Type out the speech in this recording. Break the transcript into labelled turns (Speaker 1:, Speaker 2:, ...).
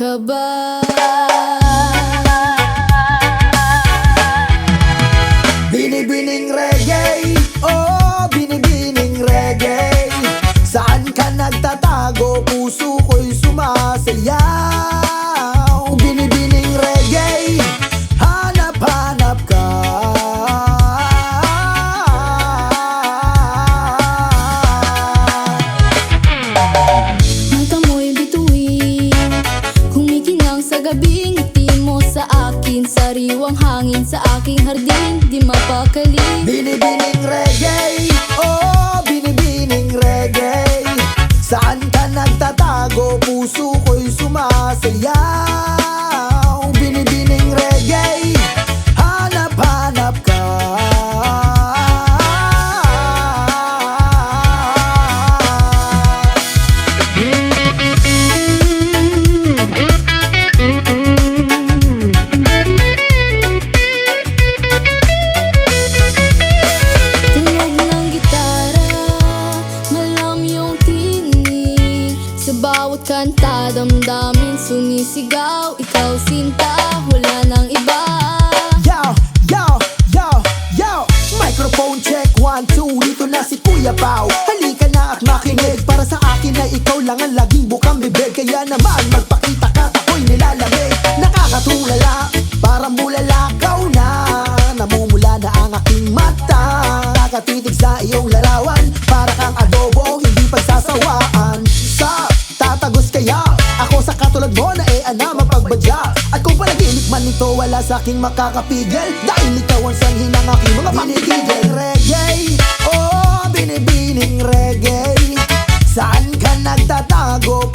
Speaker 1: ka ba?
Speaker 2: Binibining reggae, oh binibining reggae. Saan ka nagtatago? Puso ko'y sumasayaw. Binibining reggae, hanap-hanap ka.
Speaker 1: Mata mo'y bituin, kumikinang sa gabing ngiti mo sa akin. Sariwang hangin sa aking hardin, di mapakali.
Speaker 2: Binibining reggae, oh binibining reggae. Saan ka nagtatago? Puso ko'y sumasayaw. Binibining reggae, hanap-hanap ka.
Speaker 1: Tunog ng gitara, malam yung tinig. Sa bawat kanta, damdamin sumisigaw. Ikaw sinta, wala nang iba.
Speaker 2: Yo, yo, yo, yo. Microphone check, 1, 2. Dito na si Kuya Pao. Halika na at makinig. Para sa akin ay ikaw lang ang laging bukang bibig. Kaya naman magpakita ka, ako'y nilalamig. Nakakatulala, parang bulalakaw na. Namumula na ang aking mata. Nakatitig sa iyong larawan. Para kang adobo, hindi pagsasawaan. Sa tatagos kaya ako sa katulad mo na na mapagbadya. At kung panaginip man ito, wala sa aking makakapigil. Dahil ikaw ang sanhi ng aking mga panitigil. Reggae, oh binibining reggae. Saan ka nagtatago?